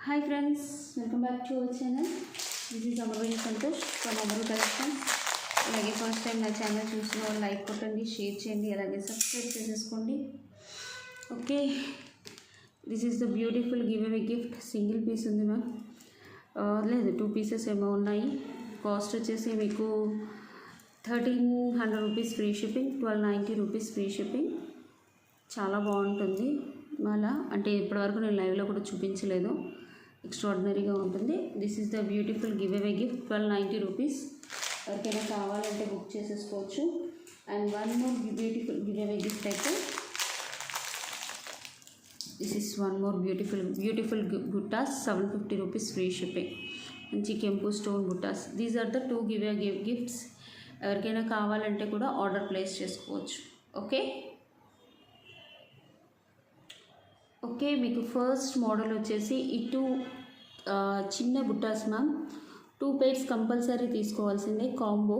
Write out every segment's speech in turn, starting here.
Hi friends, welcome back to our channel. This is Amaru Santosh from Amaru Collections. అలాగే first time నా channel చూసిన వాళ్ళు like కొట్టండి, share చేయండి, అలాగే సబ్స్క్రైబ్ చేసేసుకోండి. Okay, this is the beautiful giveaway gift. Single piece ఉంది ma'am, లేదు 2 పీసెస్ ఏమో ఉన్నాయి. కాస్ట్ వచ్చేసి మీకు 1300 rupees free shipping, 1290 rupees free shipping. చాలా బాగుంటుంది. మళ్ళా అంటే ఇప్పటివరకు నేను లైవ్లో కూడా చూపించలేదు, ఎక్స్ట్రాడినరీగా ఉంటుంది. This is the beautiful giveaway gift, 1290 rupees. ఎవరికైనా కావాలంటే బుక్ చేసేసుకోవచ్చు. And one more beautiful giveaway gift అయితే this is one more beautiful బుట్టాస్, 750 రూపీస్ ఫ్రీ షిప్పింగ్. మంచి కెంపు స్టోన్ బుట్టాస్. These are the 2 giveaway gifts. ఎవరికైనా కావాలంటే కూడా ఆర్డర్ ప్లేస్ చేసుకోవచ్చు. ఓకే ఓకే మీకు ఫస్ట్ మోడల్ వచ్చేసి ఈ 2 చిన్న బుట్టాస్ మ్యామ్. 2 pairs కంపల్సరీ తీసుకోవాల్సిందే, కాంబో.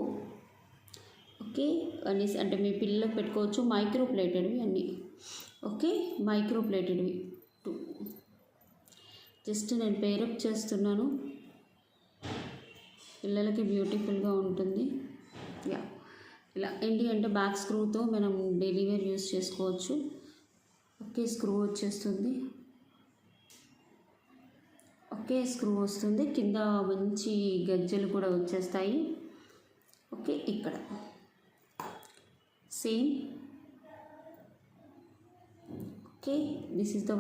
ఓకే, అన్నీ అంటే మీ పిల్లలకు పెట్టుకోవచ్చు. మైక్రో ప్లేటెడ్వి అన్నీ. ఓకే, మైక్రో ప్లేటెడ్వి 2. జస్ట్ నేను పేరప్ చేస్తున్నాను, పిల్లలకి బ్యూటిఫుల్గా ఉంటుంది. యా, ఇలా ఏంటి అంటే బ్యాక్ స్క్రూతో మనం డైలీ వేర్ యూస్ చేసుకోవచ్చు. ఓకే, స్క్రూ వచ్చేస్తుంది. ఓకే, స్క్రూ వస్తుంది. కింద మంచి గజ్జలు కూడా వచ్చేస్తాయి. ఓకే, ఇక్కడ same. Okay, this is the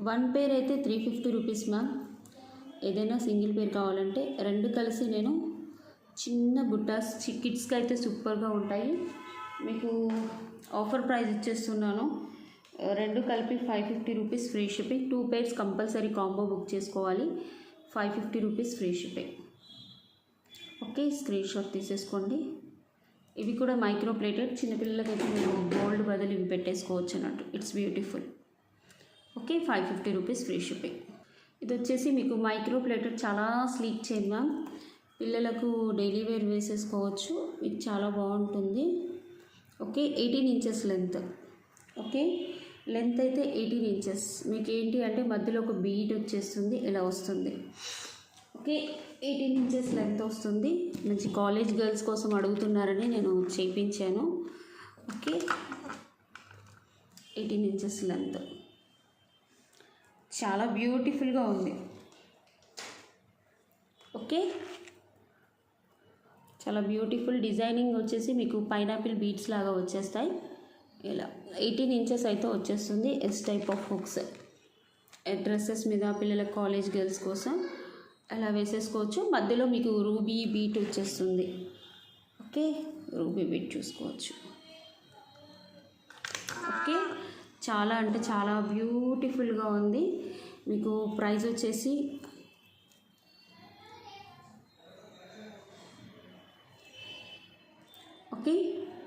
one pair అయితే 350 రూపీస్ మ్యామ్. ఏదైనా సింగిల్ పేర్ కావాలంటే 2 కలిసి నేను చిన్న బుట్టాస్ కిడ్స్కి అయితే సూపర్గా ఉంటాయి. మీకు ఆఫర్ ప్రైస్ ఇచ్చేస్తున్నాను. 2 కలిపి 550 rupees free shipping. 2 pairs compulsory combo book చేసుకోవాలి. 550 rupees free shipping. Okay, screen shot తీసేసుకోండి. ఇవి కూడా మైక్రో ప్లేటెడ్. చిన్నపిల్లలకైతే మీరు గోల్డ్ బదులు ఇవి పెట్టేసుకోవచ్చు అన్నట్టు. It's beautiful. Okay, 550 rupees free shipping. ఇది వచ్చేసి మీకు మైక్రో ప్లేటెడ్, చాలా స్లీక్ చైన్ మ్యామ్. పిల్లలకు డైలీ వేర్ వేసేసుకోవచ్చు. ఇది చాలా బాగుంటుంది. Okay, 18 inches length. Okay, length అయితే 18 ఇంచెస్. మీకు ఏంటి అంటే మధ్యలో ఒక బీట్ వచ్చేస్తుంది, ఇలా వస్తుంది. ఓకే, 18 ఇంచెస్ లెంత్ వస్తుంది. మంచి కాలేజ్ గర్ల్స్ కోసం అడుగుతున్నారని నేను చేయించాను. ఓకే, 18 ఇంచెస్ లెంత్, చాలా బ్యూటిఫుల్గా ఉంది. ఓకే, చాలా బ్యూటిఫుల్ డిజైనింగ్ వచ్చేసి మీకు పైనాపిల్ బీట్స్ లాగా వచ్చేస్తాయి. ఇలా 18 ఇంచెస్ అయితే వచ్చేస్తుంది. S type of hooks dresses మీద పిల్లల కాలేజ్ గర్ల్స్ కోసం అలా వేసేసుకోవచ్చు. మధ్యలో మీకు రూబీ బీట్ వచ్చేస్తుంది. ఓకే, రూబీ బీట్ చూసుకోవచ్చు. ఓకే, చాలా అంటే చాలా బ్యూటిఫుల్గా ఉంది. మీకు ప్రైస్ వచ్చేసి ఓకే,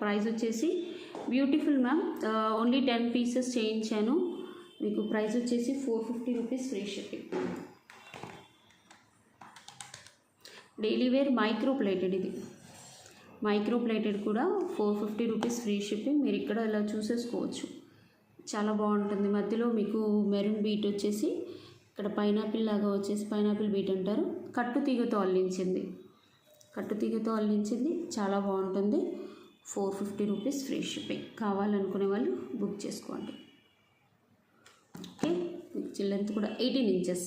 ప్రైస్ వచ్చేసి బ్యూటిఫుల్ మ్యామ్. ఓన్లీ 10 పీసెస్ చేయించాను. మీకు ప్రైస్ వచ్చేసి 450 rupees free shipping. Daily wear micro plated. ఇది మైక్రో ప్లేటెడ్ కూడా 450 రూపీస్ ఫ్రీ షిప్పింగ్. మీరు ఇక్కడ ఇలా చూసేసుకోవచ్చు. చాలా బాగుంటుంది. మధ్యలో మీకు మెరూన్ బీట్ వచ్చేసి ఇక్కడ పైనాపిల్ లాగా వచ్చేసి, పైనాపిల్ బీట్ అంటారు. కట్టుతీగతో అల్లించింది. చాలా బాగుంటుంది. 450 రూపీస్ ఫ్రీ షిప్పింగ్. కావాలనుకునే వాళ్ళు బుక్ చేసుకోండి. ఓకే, లెంత్ కూడా 18 ఇంచెస్.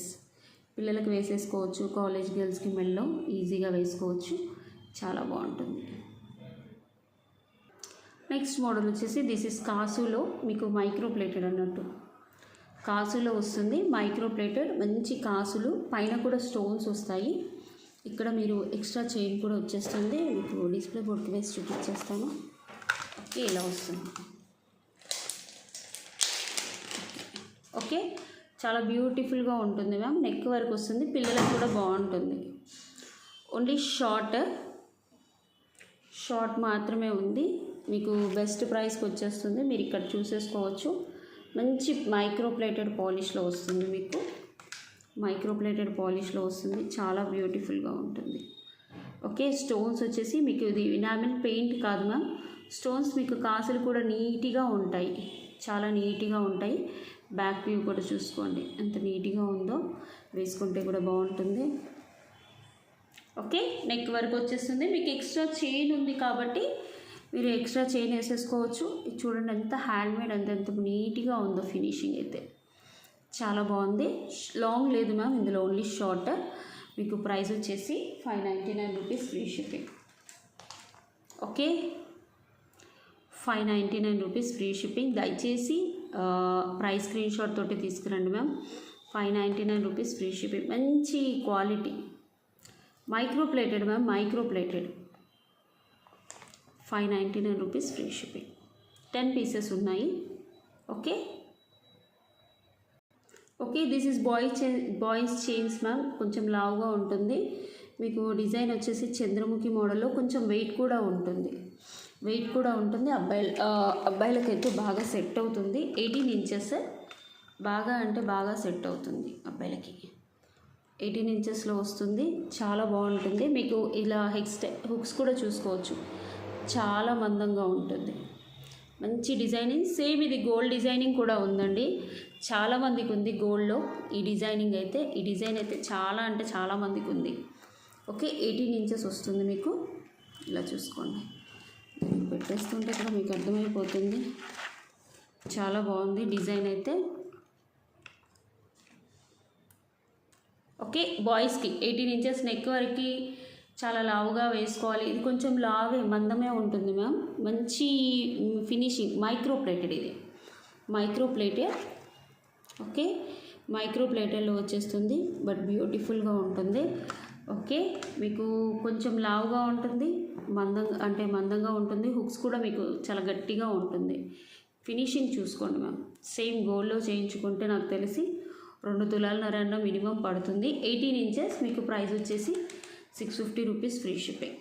పిల్లలకు వేసేసుకోవచ్చు. కాలేజ్ గర్ల్స్కి మెల్లో ఈజీగా వేసుకోవచ్చు. చాలా బాగుంటుంది. నెక్స్ట్ మోడల్ వచ్చేసి దిస్ ఇస్ కాసులో మీకు మైక్రో ప్లేటెడ్ అన్నట్టు. కాసులో వస్తుంది మైక్రో ప్లేటెడ్. మంచి కాసులు, పైన కూడా స్టోన్స్ వస్తాయి. ఇక్కడ మీరు ఎక్స్ట్రా చైన్ కూడా వచ్చేస్తుంది. మీకు డిస్ప్లే బోర్డ్కి వేసి చూపించేస్తాను. ఓకే, ఇలా వస్తుంది. ఓకే, చాలా బ్యూటిఫుల్గా ఉంటుంది మ్యామ్. నెక్ వరకు వస్తుంది. పిల్లలకు కూడా బాగుంటుంది. ఓన్లీ షార్ట్ మాత్రమే ఉంది. మీకు బెస్ట్ ప్రైస్కి వచ్చేస్తుంది. మీరు ఇక్కడ చూసేసుకోవచ్చు. మంచి మైక్రో ప్లేటెడ్ పాలిష్లో వస్తుంది. మీకు మైక్రో ప్లేటెడ్ పాలిష్లో వస్తుంది. చాలా బ్యూటిఫుల్గా ఉంటుంది. ఓకే, స్టోన్స్ వచ్చేసి మీకు ఇది ఎనామిల్ పెయింట్ కాదు మ్యామ్. స్టోన్స్ మీకు కాసులు కూడా నీట్గా ఉంటాయి. చాలా నీట్గా ఉంటాయి. బ్యాక్ వ్యూ కూడా చూసుకోండి ఎంత నీట్గా ఉందో, వేసుకుంటే కూడా బాగుంటుంది. ఓకే, నెక్ వరకు వచ్చేస్తుంది. మీకు ఎక్స్ట్రా చైన్ ఉంది కాబట్టి మీరు ఎక్స్ట్రా చైన్ వేసేసుకోవచ్చు. ఇది చూడండి ఎంత హ్యాండ్మేడ్, ఎంత నీట్గా ఉందో ఫినిషింగ్ అయితే చాలా బాగుంది. లాంగ్ లేదు మ్యామ్, ఇందులో ఓన్లీ షార్ట్. మీకు ప్రైస్ వచ్చేసి 599 rupees free shipping. Okay, 599 rupees free shipping. దయచేసి ప్రైస్ స్క్రీన్ షాట్ తోటి తీసుకురండి మ్యామ్. 599 rupees free shipping. మంచి quality, micro plated ma'am, micro plated. 599 rupees free shipping. 10 pieces ఉన్నాయి. Okay okay, this is boys chains ma'am. కొంచెం లావుగా ఉంటుంది. మీకు design వచ్చేసి చంద్రముఖి మోడల్లో, కొంచెం వెయిట్ కూడా ఉంటుంది. అబ్బాయిలకైతే బాగా సెట్ అవుతుంది. 18 ఇంచెస్ బాగా అంటే బాగా సెట్ అవుతుంది అబ్బాయిలకి. 18 ఇంచెస్లో వస్తుంది, చాలా బాగుంటుంది. మీకు ఇలా హుక్స్ కూడా చూసుకోవచ్చు, చాలా మందంగా ఉంటుంది. మంచి డిజైనింగ్. సేమ్ ఇది గోల్డ్ డిజైనింగ్ కూడా ఉందండి. చాలామందికి ఉంది గోల్డ్లో ఈ డిజైనింగ్ అయితే. ఈ డిజైన్ అయితే చాలా అంటే చాలా మందికి ఉంది. ఓకే, 18 ఇంచెస్ వస్తుంది మీకు. ఇలా చూసుకోండి, పెట్టేస్తుంటే కూడా మీకు అర్థమైపోతుంది. చాలా బాగుంది డిజైన్ అయితే. ఓకే, బాయ్స్కి 18 ఇంచెస్ నెక్ వరకు చాలా లావుగా వేసుకోవాలి. ఇది కొంచెం లావే, మందమే ఉంటుంది మ్యామ్. మంచి ఫినిషింగ్, మైక్రో ప్లేటెడ్. ఇది మైక్రో ప్లేటెడ్. ఓకే, మైక్రో ప్లేటెడ్లో వచ్చేస్తుంది, బట్ బ్యూటిఫుల్గా ఉంటుంది. ఓకే, మీకు కొంచెం లావుగా ఉంటుంది, మందంగా ఉంటుంది. హుక్స్ కూడా మీకు చాలా గట్టిగా ఉంటుంది. ఫినిషింగ్ చూసుకోండి మ్యామ్. సేమ్ గోల్డ్లో చేయించుకుంటే నాకు తెలిసి 2 తులాలన్నర మినిమం పడుతుంది. 18 ఇంచెస్. మీకు ప్రైస్ వచ్చేసి 650 రూపీస్ ఫ్రీ షిప్పింగ్.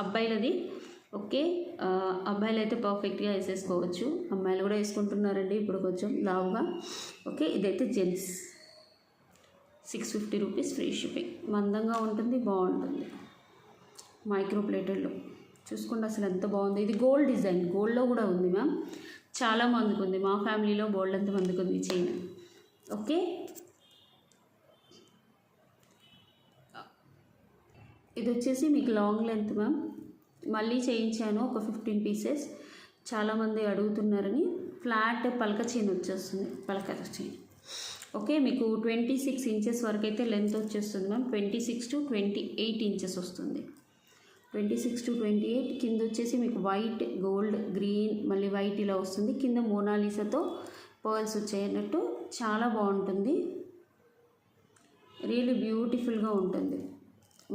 అబ్బాయిలది. ఓకే, అబ్బాయిలు అయితే పర్ఫెక్ట్గా వేసేసుకోవచ్చు. అమ్మాయిలు కూడా వేసుకుంటున్నారండి ఇప్పుడు కొంచెం లావుగా. ఓకే, ఇదైతే జెంట్స్. 650 rupees free shipping. మందంగా ఉంటుంది, బాగుంటుంది. మైక్రో ప్లేటెడ్లో చూసుకోండి అసలు ఎంత బాగుంది. ఇది గోల్డ్ డిజైన్, గోల్డ్లో కూడా ఉంది మ్యామ్. చాలా మందికి ఉంది, మా ఫ్యామిలీలో గోల్డ్ అంత మందికి ఉంది చైన్. ఓకే, ఇది వచ్చేసి మీకు లాంగ్ లెంత్ మ్యామ్. మళ్ళీ చేయించాను ఒక 15 పీసెస్. చాలామంది అడుగుతున్నారని. ఫ్లాట్ పలక చైన్ వచ్చేస్తుంది, పలక చైన్. ఓకే, మీకు 26 ఇంచెస్ వరకు అయితే లెంత్ వచ్చేస్తుంది మ్యామ్. 26 to 28 ఇంచెస్ వస్తుంది. 26 to 28. కింద వచ్చేసి మీకు వైట్, గోల్డ్, గ్రీన్, మళ్ళీ వైట్ ఇలా వస్తుంది. కింద మోనాలిసాతో పర్ల్స్ వచ్చాయన్నట్టు చాలా బాగుంటుంది. రియల్లీ బ్యూటిఫుల్గా ఉంటుంది.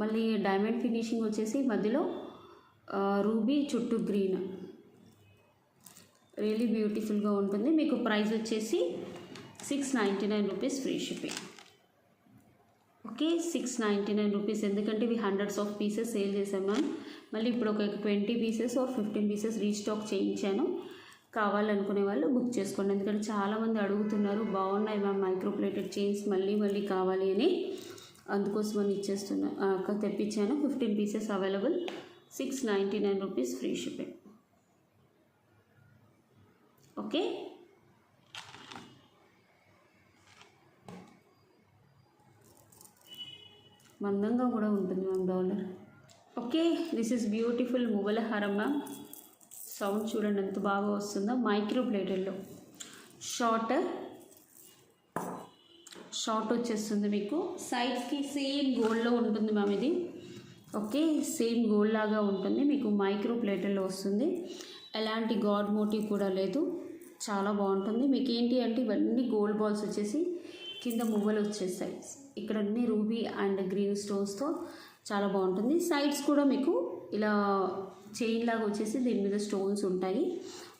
మళ్ళీ డైమండ్ ఫినిషింగ్ వచ్చేసి మధ్యలో రూబీ, చుట్టూ గ్రీన్. రియల్లీ బ్యూటిఫుల్గా ఉంటుంది. మీకు ప్రైస్ వచ్చేసి 699 rupees free shipping. Okay, 699 rupees. ఎందుకంటే ఇవి హండ్రెడ్స్ ఆఫ్ పీసెస్ సేల్ చేశాం మ్యామ్. మళ్ళీ ఇప్పుడు ఒక 20 పీసెస్ ఆర్ 15 పీసెస్ రీస్టాక్ చేయించాను. కావాలనుకునే వాళ్ళు బుక్ చేసుకోండి. ఎందుకంటే చాలామంది అడుగుతున్నారు, బాగున్నాయి మ్యామ్ మైక్రో ప్లేటెడ్ చైన్స్, మళ్ళీ కావాలి అని. అందుకోసమని తెప్పించాను. 15 pieces available. 699 rupees free shipping. Okay, మందంగా కూడా ఉంటుంది ma'am dollar. Okay, this is beautiful మువ్వల హారం మ్యామ్. సౌండ్ చూడండి ఎంత బాగా వస్తుందో. మైక్రో ప్లేటెడ్లో షార్ట్ వచ్చేస్తుంది మీకు. సైడ్స్కి సేమ్ గోల్డ్లో ఉంటుంది మ్యామ్ ఇది. ఓకే, సేమ్ గోల్డ్ లాగా ఉంటుంది. మీకు మైక్రో ప్లేటెడ్లో వస్తుంది. ఎలాంటి గాడ్ మోటివ్ కూడా లేదు. చాలా బాగుంటుంది. మీకు ఏంటి అంటే ఇవన్నీ గోల్డ్ బాల్స్ వచ్చేసి కింద మువ్వలు వచ్చేస్తాయి. ఇక్కడ అన్ని రూబీ అండ్ గ్రీన్ స్టోన్స్తో చాలా బాగుంటుంది. సైడ్స్ కూడా మీకు ఇలా చైన్ లాగా వచ్చేసి దీని మీద స్టోన్స్ ఉంటాయి.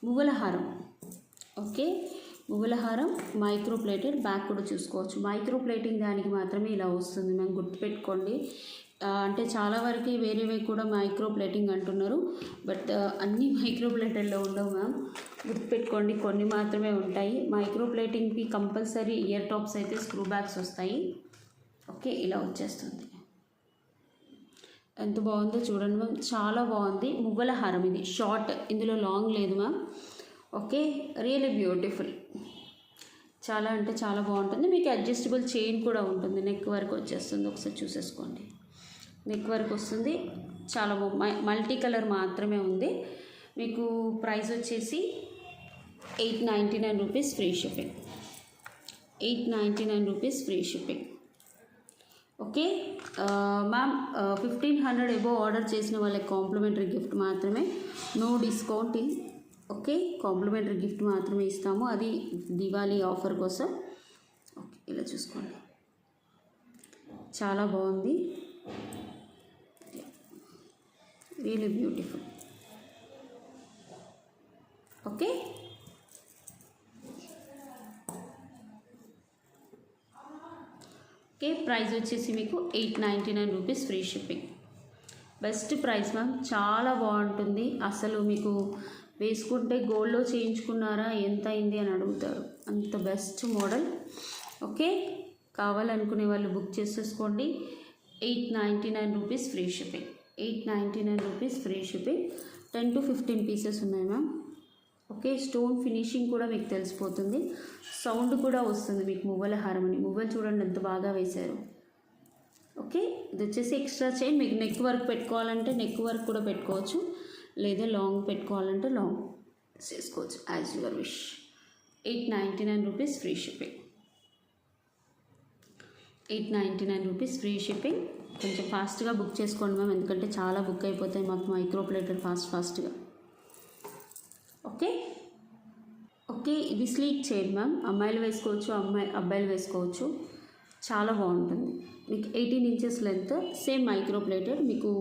మువ్వల హారం. ఓకే, మువ్వల హారం మైక్రో ప్లేటెడ్. బ్యాక్ కూడా చూసుకోవచ్చు. మైక్రో ప్లేటింగ్ దానికి మాత్రమే ఇలా వస్తుంది మ్యామ్, గుర్తుపెట్టుకోండి. అంటే చాలా వరకు వేరేవి కూడా మైక్రో ప్లేటింగ్ అంటున్నారు, బట్ అన్నీ మైక్రో ప్లేటెడ్లో ఉండవు మ్యామ్. గుర్తుపెట్టుకోండి, కొన్ని మాత్రమే ఉంటాయి. మైక్రో ప్లేటింగ్కి కంపల్సరీ ఇయర్ టాప్స్ అయితే స్క్రూ బ్యాగ్స్ వస్తాయి. ఓకే, ఇలా వచ్చేస్తుంది. ఎంత బాగుందో చూడండి మ్యామ్, చాలా బాగుంది. మువ్వల హారం ఇది షార్ట్, ఇందులో లాంగ్ లేదు మ్యామ్. ఓకే, రియలీ బ్యూటిఫుల్, చాలా అంటే చాలా బాగుంటుంది. మీకు అడ్జస్టబుల్ చైన్ కూడా ఉంటుంది, నెక్ వరకు వచ్చేస్తుంది. ఒకసారి చూసేసుకోండి, నెక్ వరకు వస్తుంది. చాలా మల్టీ కలర్ మాత్రమే ఉంది. మీకు ప్రైస్ వచ్చేసి 899 rupees free shipping. 899 rupees free shipping. Okay ma'am, 1500 above order చేసిన వాళ్ళకి కాంప్లిమెంటరీ గిఫ్ట్ మాత్రమే, no discounting. Okay, complimentary gift మాత్రమే ఇస్తాము, అది దివాళీ ఆఫర్ కోసం. ఓకే, ఇలా చూసుకోండి, చాలా బాగుంది, really beautiful. Okay, okay, price వచ్చేసి మీకు 899 rupees free shipping. Best price ma'am, చాలా బాగుంటుంది. అసలు మీకు వేసుకుంటే గోల్డ్లో చేయించుకున్నారా ఎంత అయింది అని అడుగుతారు, అంత బెస్ట్ మోడల్. ఓకే, కావాలనుకునే వాళ్ళు బుక్ చేసేసుకోండి. 899 rupees free shipping. 899 rupees free shipping. 10 to 15 pieces ఉన్నాయి మ్యామ్. ఓకే, స్టోన్ ఫినిషింగ్ కూడా మీకు తెలిసిపోతుంది, సౌండ్ కూడా వస్తుంది మీకు. మువ్వల హారమని, మువ్వలు చూడండి ఎంత బాగా వేశారు. ఓకే, ఇది వచ్చేసి ఎక్స్ట్రా చైన్. మీకు నెక్ వర్క్ పెట్టుకోవాలంటే నెక్ వర్క్ కూడా పెట్టుకోవచ్చు, లేదా లాంగ్ పెట్టుకోవాలంటే లాంగ్ చేసుకోవచ్చు, as your wish. 899 rupees free shipping. 899 rupees free shipping. కొంచెం ఫాస్ట్గా బుక్ చేసుకోండి మ్యామ్, ఎందుకంటే చాలా బుక్ అయిపోతాయి మాకు మైక్రో ప్లేటెడ్ ఫాస్ట్గా. ఓకే, ఓకే, ఇది స్లీక్ చైన్ మ్యామ్, అమ్మాయిలు వేసుకోవచ్చు, అబ్బాయిలు వేసుకోవచ్చు, చాలా బాగుంటుంది. మీకు 18 inches length, same micro plated. మీకు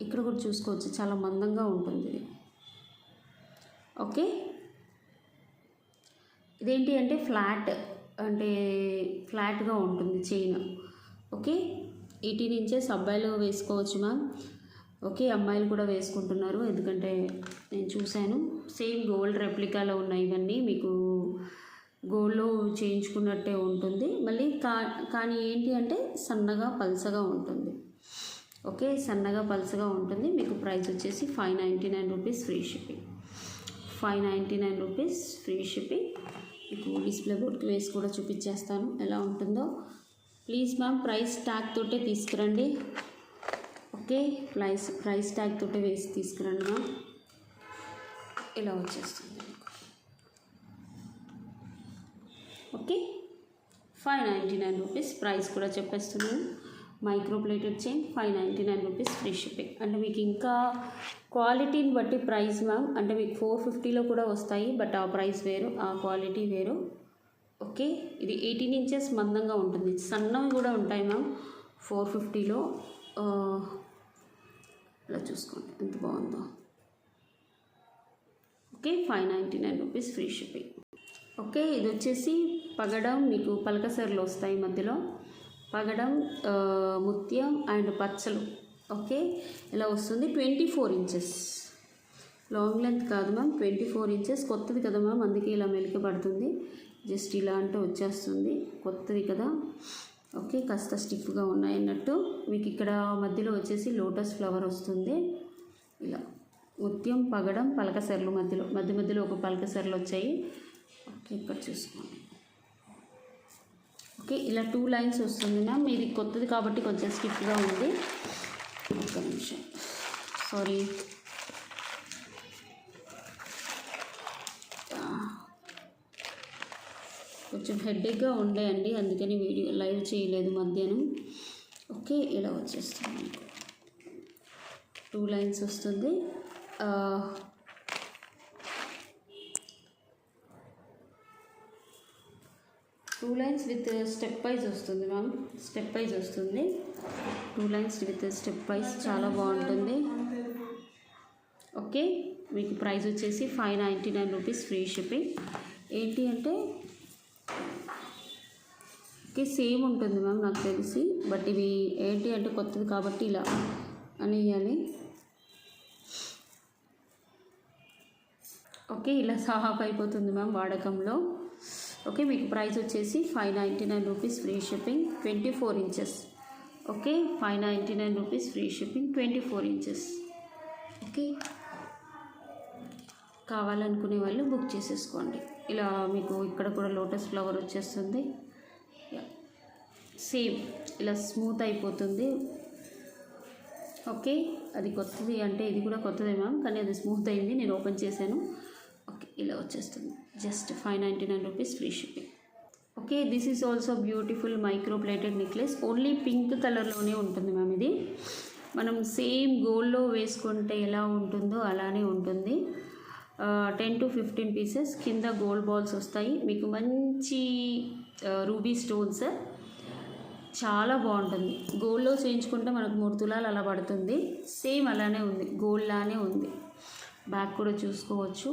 ఇక్కడ కూడా చూసుకోవచ్చు, చాలా మందంగా ఉంటుంది ఇది. ఓకే, ఇదేంటి అంటే ఫ్లాట్గా ఉంటుంది చైన్. ఓకే, 18 ఇంచెస్ అబ్బాయిలు వేసుకోవచ్చు మ్యామ్. ఓకే, అమ్మాయిలు కూడా వేసుకుంటున్నారు, ఎందుకంటే నేను చూశాను. సేమ్ గోల్డ్ రెప్లికాలో ఉన్నాయి ఇవన్నీ, మీకు గోల్డ్లో చేయించుకున్నట్టే ఉంటుంది. మళ్ళీ కానీ ఏంటి అంటే సన్నగా పల్సగా ఉంటుంది. ఓకే, సన్నగా పల్సగా ఉంటుంది. మీకు ప్రైస్ వచ్చేసి 599 rupees free shipping. 599 rupees free shipping. మీకు డిస్ప్లే బోర్డ్కి వేసి కూడా చూపించేస్తాను ఎలా ఉంటుందో. ప్లీజ్ మ్యామ్, ప్రైస్ ట్యాగ్ తోటే తీసుకురండి. ఓకే, ప్రైస్ ట్యాగ్ తోటే వేసి తీసుకురండి మ్యామ్. ఇలా వచ్చేస్తుంది. Okay, 599 rupees. ప్రైస్ కూడా చెప్పేస్తున్నాను. Micro plated chain 599 rupees free shipping. అంటే మీకు ఇంకా క్వాలిటీని బట్టి ప్రైస్ మ్యామ్, అంటే మీకు 450లో కూడా వస్తాయి, బట్ ఆ ప్రైస్ వేరు, ఆ క్వాలిటీ వేరు. ఓకే, ఇది 18 ఇంచెస్ మందంగా ఉంటుంది, సన్నవి కూడా ఉంటాయి మ్యామ్ 450లో. ఇలా చూసుకోండి ఎంత బాగుందో. Okay, 599 rupees free shipping. Okay, ఇది వచ్చేసి పగడం, మీకు పలకసర్లు వస్తాయి మధ్యలో, పగడం, ముత్యం అండ్ పచ్చలు. ఓకే, ఇలా వస్తుంది. 24 ఇంచెస్, లాంగ్ లెంత్ కాదు మ్యామ్, 24 ఇంచెస్. కొత్తది కదా మ్యామ్, అందుకే ఇలా మెలిక పడుతుంది. జస్ట్ ఇలా అంటే వచ్చేస్తుంది, కొత్తది కదా. ఓకే, కాస్త స్టిఫ్గా ఉన్నాయి అన్నట్టు. మీకు ఇక్కడ మధ్యలో వచ్చేసి లోటస్ ఫ్లవర్ వస్తుంది. ఇలా ముత్యం, పగడం, పలకసర్లు మధ్యలో ఒక పలకసర్లు వచ్చాయి. ఓకే, ఇక్కడ చూసుకోండి. ఓకే, ఇలా 2 లైన్స్ వస్తుంది మ్యామ్. ఇది కొత్తది కాబట్టి కొంచెం స్టిఫ్గా ఉంది. ఒక్క నిమిషం, సారీ. కొంచెం హెడేక్గా ఉండేయండి, అందుకని వీడియో లైవ్ చేయలేదు మధ్యాహ్నం. ఓకే, ఇలా వచ్చేస్తుంది. 2 లైన్స్ వస్తుంది. 2 లైన్స్ విత్ స్టెప్ వైజ్ వస్తుంది మ్యామ్, స్టెప్ వైజ్ వస్తుంది. 2 లైన్స్ విత్ స్టెప్ వైజ్, చాలా బాగుంటుంది. ఓకే, మీకు ప్రైస్ వచ్చేసి 599 రూపీస్ ఫ్రీ షిప్పింగ్. ఏంటి అంటే ఓకే, సేమ్ ఉంటుంది మ్యామ్ నాకు తెలిసి, బట్ ఇవి ఏంటి అంటే కొత్తది కాబట్టి ఇలా అనేయాలి. ఓకే, ఇలా సాఫ్ అయిపోతుంది మ్యామ్ వాడకంలో. ఓకే, మీకు ప్రైస్ వచ్చేసి 599 rupees free shipping. 24 inches. Okay, 599 rupees free shipping, 24 inches. Okay, కావాలనుకునే వాళ్ళు బుక్ చేసేసుకోండి. ఇలా మీకు ఇక్కడ కూడా లోటస్ ఫ్లవర్ వచ్చేస్తుంది. సేమ్ ఇలా స్మూత్ అయిపోతుంది. ఓకే, అది కొత్తది అంటే ఇది కూడా కొత్తదే మ్యామ్, కానీ అది స్మూత్ అయింది, నేను ఓపెన్ చేశాను. ఓకే, ఇలా వచ్చేస్తుంది. Just 599 rupees free shipping. Okay, this is also beautiful micro plated necklace. Only pink కలర్లోనే ఉంటుంది మ్యామ్. ఇది మనం సేమ్ గోల్డ్లో వేసుకుంటే ఎలా ఉంటుందో అలానే ఉంటుంది. 10 to 15 పీసెస్. కింద గోల్డ్ బాల్స్ వస్తాయి. మీకు మంచి రూబీ స్టోన్స్, చాలా బాగుంటుంది. గోల్డ్లో చేయించుకుంటే మనకు 3 తులాలు అలా పడుతుంది. సేమ్ అలానే ఉంది, గోల్డ్ లానే ఉంది. బ్యాక్ కూడా చూసుకోవచ్చు,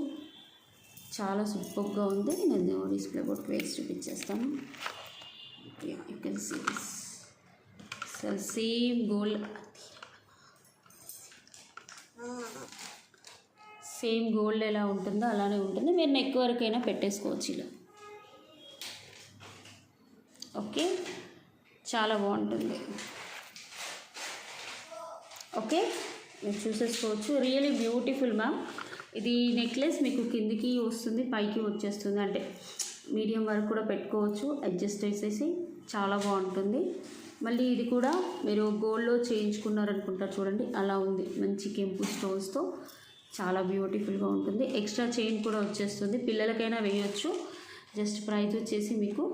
చాలా సూపర్గా ఉంది. నేను డిస్ప్లే బోర్డ్ వేసి చూపించేస్తాను. You can see this. అసలు సేమ్ గోల్డ్, సేమ్ గోల్డ్ ఎలా ఉంటుందో అలానే ఉంటుంది. మీరు నెక్ వరకైనా పెట్టేసుకోవచ్చు ఇలా. ఓకే, చాలా బాగుంటుంది. ఓకే, మీరు చూసేసుకోవచ్చు. Really beautiful ma'am. ఇది నెక్లెస్ మీకు కిందికి వస్తుంది, పైకి వచ్చేస్తుంది. అంటే మీడియం వరకు కూడా పెట్టుకోవచ్చు, అడ్జస్ట్ చేసేసి. చాలా బాగుంటుంది. మళ్ళీ ఇది కూడా మీరు గోల్డ్లో చేయించుకున్నారనుకుంటారు చూడండి, అలా ఉంది. మంచి కెంపు స్టోన్స్తో చాలా బ్యూటిఫుల్గా ఉంటుంది. ఎక్స్ట్రా చైన్ కూడా వచ్చేస్తుంది, పిల్లలకైనా వేయచ్చు. జస్ట్ ప్రైస్ వచ్చేసి మీకు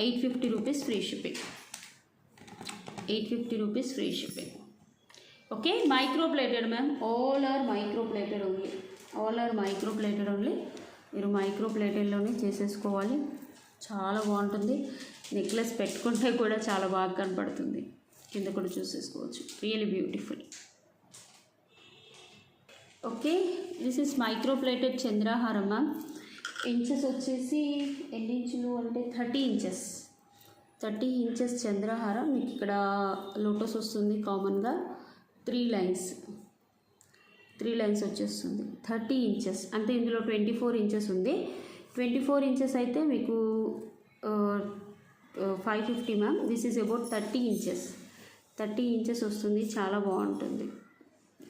850 rupees free shipping. 850 rupees free shipping. Okay, micro plated ma'am. All are micro plated only. All are micro plated only. మీరు మైక్రో ప్లేటెడ్లోనే చేసేసుకోవాలి. చాలా బాగుంటుంది. నెక్లెస్ పెట్టుకుంటే కూడా చాలా బాగా కనపడుతుంది. కింద కూడా చూసేసుకోవచ్చు. Really beautiful. Okay, this is micro plated చంద్రహారం మ్యామ్. ఇంచెస్ వచ్చేసి ఎన్ని ఇంచులు అంటే 30 ఇంచెస్. 30 ఇంచెస్ చంద్రహారం. మీకు ఇక్కడ లోటస్ వస్తుంది కామన్గా. 3 లైన్స్ వచ్చేస్తుంది. 30 ఇంచెస్ అంటే ఇందులో 24 ఇంచెస్ ఉంది. 24 ఇంచెస్ అయితే మీకు 550 ma'am. This is about 30 inches. 30 inches వస్తుంది. చాలా బాగుంటుంది.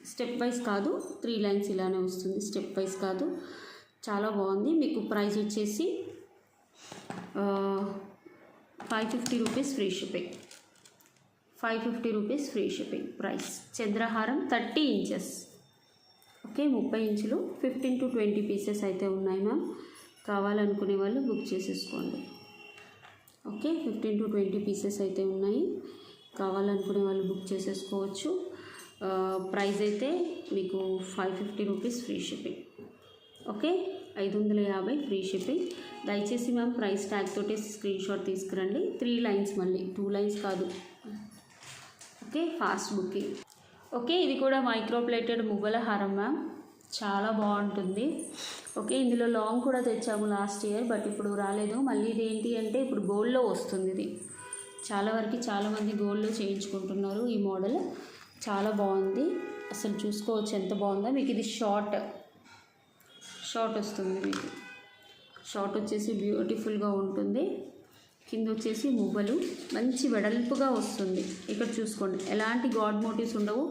స్టెప్ వైజ్ కాదు, 3 లైన్స్ ఇలానే వస్తుంది, స్టెప్ వైజ్ కాదు. చాలా బాగుంది. మీకు ప్రైస్ వచ్చేసి 550 rupees free shipping. 550 rupees free shipping price. చంద్రహారం 30 ఇంచెస్. ఓకే, 30 ఇంచులు. 15 to 20 పీసెస్ అయితే ఉన్నాయి మ్యామ్. కావాలనుకునే వాళ్ళు బుక్ చేసేసుకోండి. ఓకే, 15 to 20 పీసెస్ అయితే ఉన్నాయి. కావాలనుకునే వాళ్ళు బుక్ చేసేసుకోవచ్చు. ప్రైస్ అయితే మీకు 550 rupees free shipping. Okay, 550 free shipping. దయచేసి మ్యామ్ ప్రైస్ ట్యాగ్ తోటి స్క్రీన్ షాట్ తీసుకురండి. 3 లైన్స్, మళ్ళీ 2 లైన్స్ కాదు. Okay, fast booking. ఓకే, ఇది కూడా మైక్రో ప్లేటెడ్ మువ్వల హారం మ్యామ్. చాలా బాగుంటుంది. ఓకే, ఇందులో లాంగ్ కూడా తెచ్చాము లాస్ట్ ఇయర్, బట్ ఇప్పుడు రాలేదు. మళ్ళీ ఇది ఏంటి అంటే ఇప్పుడు గోల్డ్లో వస్తుంది. ఇది చాలా వరకు చాలామంది గోల్డ్లో చేయించుకుంటున్నారు. ఈ మోడల్ చాలా బాగుంది. అసలు చూసుకోవచ్చు ఎంత బాగుందో. మీకు ఇది షార్ట్ వస్తుంది. మీకు షార్ట్ వచ్చేసి బ్యూటిఫుల్గా ఉంటుంది. కింద వచ్చేసి మువ్వలు మంచి వెడల్పుగా వస్తుంది. ఇక్కడ చూసుకోండి, ఎలాంటి గాడ్ మోటివ్స్ ఉండవు,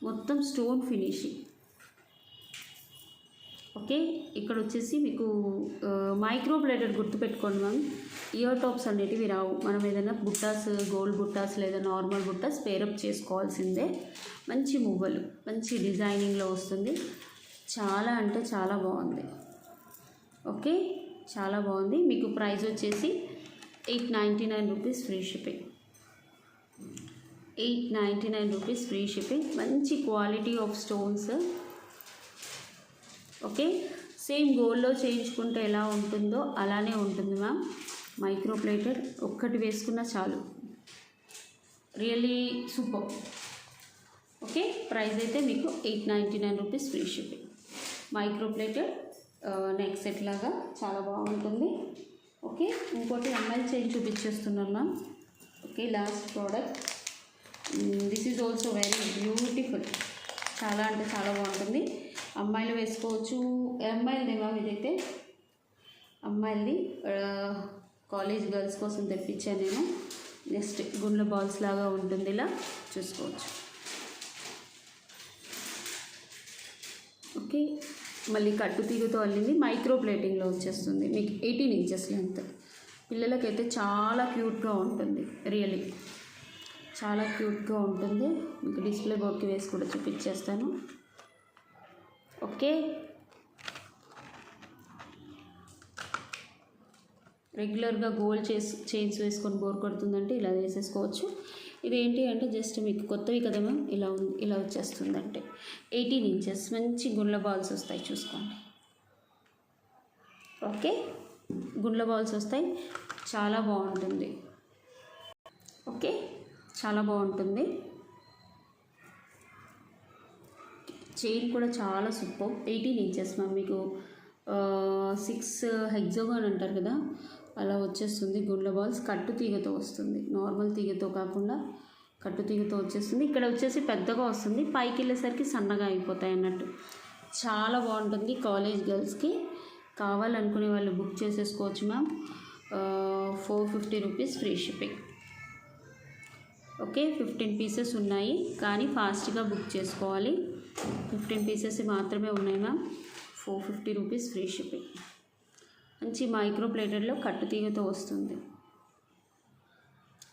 మొత్తం స్టోన్ ఫినిషింగ్. ఓకే, ఇక్కడ వచ్చేసి మీకు మైక్రో ప్లేటెడ్ గుర్తుపెట్టుకోండి మ్యామ్. ఇయర్ టాప్స్ అనేటివి రావు. మనం ఏదైనా బుట్టాస్, గోల్డ్ బుట్టాస్ లేదా నార్మల్ బుట్టాస్ పేరప్ చేసుకోవాల్సిందే. మంచి మువ్వలు, మంచి డిజైనింగ్లో వస్తుంది. చాలా అంటే చాలా బాగుంది. ఓకే, చాలా బాగుంది. మీకు ప్రైస్ వచ్చేసి 899 rupees free shipping. 899 rupees free shipping. మంచి quality of stones. Okay, same గోల్డ్లో చేయించుకుంటే ఎలా ఉంటుందో అలానే ఉంటుంది మ్యామ్. మైక్రో ప్లేటెడ్ ఒక్కటి వేసుకున్నా చాలు. Really super. ఓకే, ప్రైస్ అయితే మీకు 899 rupees free shipping. Micro plated neck set లాగా చాలా బాగుంటుంది. ఓకే, ఇంకోటి ఎంఎల్ చైన్ చూపించేస్తున్నాను ma'am. Okay, last product. This is also very beautiful. చాలా అంటే చాలా బాగుంటుంది. అమ్మాయిలు వేసుకోవచ్చు. అమ్మాయిలది మ్యామ్ ఇదైతే. అమ్మాయిలది కాలేజ్ గర్ల్స్ కోసం తెప్పించాను నేను. జస్ట్ గుండ్ల బాల్స్ లాగా ఉంటుంది, ఇలా చూసుకోవచ్చు. ఓకే, మళ్ళీ కట్టు తీగతో అల్లింది, మైక్రో ప్లేటింగ్లో వచ్చేస్తుంది. మీకు 18 ఇంచెస్ లెంత్. పిల్లలకైతే చాలా క్యూట్గా ఉంటుంది, రియలీ చాలా క్యూట్గా ఉంటుంది. మీకు డిస్ప్లే బోర్డ్కి వేసి కూడా చూపించేస్తాను. ఓకే, రెగ్యులర్గా గోల్డ్ చైన్స్ వేసుకొని బోర్ కొడుతుందంటే ఇలా వేసేసుకోవచ్చు. ఇదేంటి అంటే జస్ట్ మీకు కొత్తవి కదా మ్యామ్, ఇలా వచ్చేస్తుంది. అంటే 18 ఇంచెస్ మంచి గుండ్ల బాల్స్ వస్తాయి, చూసుకోండి. ఓకే, గుండ్ల బాల్స్ వస్తాయి, చాలా బాగుంటుంది. ఓకే, చాలా బాగుంటుంది. చైన్ కూడా చాలా సూపర్. 18 inches ma'am. మీకు 6 హెక్సాగాన్ అంటారు కదా, అలా వచ్చేస్తుంది. గుండ్ల బాల్స్ కట్టు తీగతో వస్తుంది, నార్మల్ తీగతో కాకుండా కట్టు తీగతో వచ్చేస్తుంది. ఇక్కడ వచ్చేసి పెద్దగా వస్తుంది, పైకి వెళ్ళేసరికి సన్నగా అయిపోతాయి అన్నట్టు. చాలా బాగుంటుంది. కాలేజ్ గర్ల్స్కి కావాలనుకునే వాళ్ళు బుక్ చేసేసుకోవచ్చు ma'am. 450 rupees free shipping. Okay, 15 pieces ఉన్నాయి, కానీ ఫాస్ట్గా బుక్ చేసుకోవాలి. 15 పీసెస్ మాత్రమే ఉన్నాయి మ్యామ్. 450 rupees free shipping. మంచి మైక్రో ప్లేటెడ్లో కట్టు తీగతో వస్తుంది.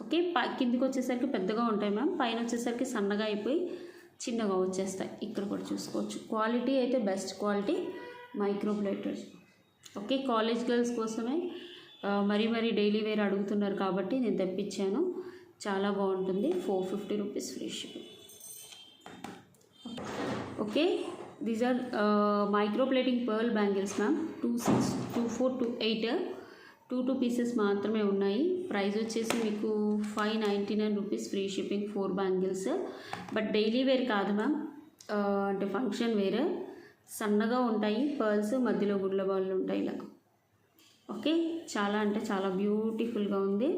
ఓకే, కిందికి వచ్చేసరికి పెద్దగా ఉంటాయి మ్యామ్, పైన వచ్చేసరికి సన్నగా అయిపోయి చిన్నగా వచ్చేస్తాయి. ఇక్కడ కూడా చూసుకోవచ్చు. క్వాలిటీ అయితే best quality micro plated. Okay, college girls కోసమే మరీ డైలీ వేర్ అడుగుతున్నారు కాబట్టి నేను తెప్పించాను. చాలా బాగుంటుంది. 450 rupees free shipping. Okay, these are micro plating pearl bangles ma'am. 26, 24, 28 2 pieces మాత్రమే ఉన్నాయి. ప్రైస్ వచ్చేసి మీకు 599 rupees free shipping. 4 bangles. But daily wear కాదు మ్యామ్, అంటే ఫంక్షన్ వేర్. సన్నగా ఉంటాయి పర్ల్స్, మధ్యలో గుడ్ల బాళ్ళు ఉంటాయి ఇలా. ఓకే, చాలా అంటే చాలా బ్యూటిఫుల్గా ఉంది,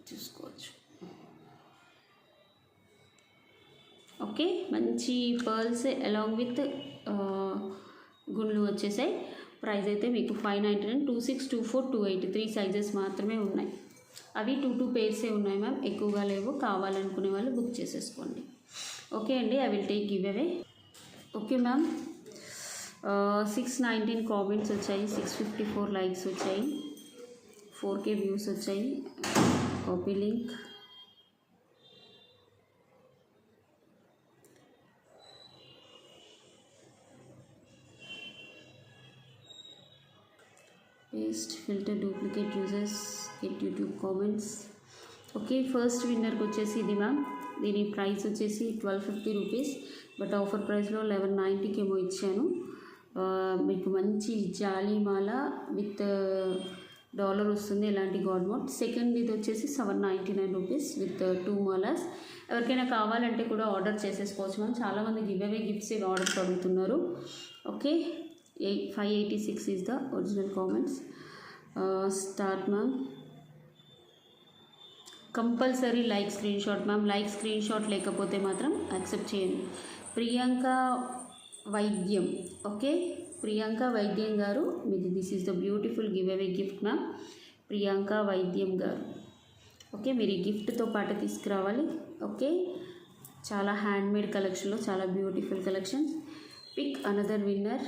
చూసుకోవచ్చు. ఓకే, మంచి పర్ల్స్ అలాంగ్ విత్ గుండ్లు వచ్చేసాయి. ప్రైస్ అయితే మీకు 599. 26, 24, 28 3 సైజెస్ మాత్రమే ఉన్నాయి. అవి 2 పేర్సే ఉన్నాయి మ్యామ్, ఎక్కువగా లేవు. కావాలనుకునే వాళ్ళు బుక్ చేసేసుకోండి. ఓకే అండి, I will take giveaway. Okay ma'am, 619 comments వచ్చాయి, 654 లైక్స్ వచ్చాయి, 4K వ్యూస్ వచ్చాయి. Copy link. Paste filter duplicate users get YouTube comments. Okay, first విన్నర్కి వచ్చేసి ఇది మ్యామ్. దీని ప్రైస్ వచ్చేసి 1250 రూపీస్. బట్ ఆఫర్ ప్రైస్లో 1190కి ఏమో ఇచ్చాను. మీకు మంచి జాలీమాల విత్ డాలర్ వస్తుంది, ఎలాంటి గాడ్ మోడ్. సెకండ్ ఇది వచ్చేసి 799 రూపీస్ విత్ 2 మాలర్స్. ఎవరికైనా కావాలంటే కూడా ఆర్డర్ చేసేసుకోవచ్చు మ్యామ్. చాలామంది గివ్ అవే గిఫ్ట్స్ ఆర్డర్స్ అడుగుతున్నారు. Okay, 586 is the original comments. Start ma'am. Compulsory like screen shot ma'am. Like screen shot లేకపోతే మాత్రం యాక్సెప్ట్ చేయండి. ప్రియాంక వైద్యం. ఓకే, ప్రియాంక వైద్యం గారు మీది. This is the beautiful giveaway gift ma'am. Priyanka వైద్యం గారు. ఓకే, మీరు ఈ గిఫ్ట్తో పాటు తీసుకురావాలి. ఓకే, చాలా హ్యాండ్మేడ్ కలెక్షన్లో చాలా beautiful collections. Pick another winner.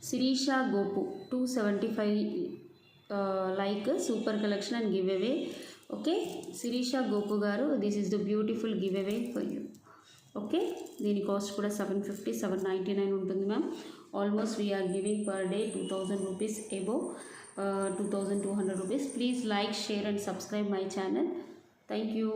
Shirisha Gopu 275 like. Super collection and giveaway. Okay, Shirisha Gopu గారు, this is the beautiful giveaway for you. Okay, దీని కాస్ట్ కూడా 750, 799 ఉంటుంది ma'am. Almost we're giving per day 2000 rupees above 2200 rupees. Please like, share and subscribe my channel. Thank you.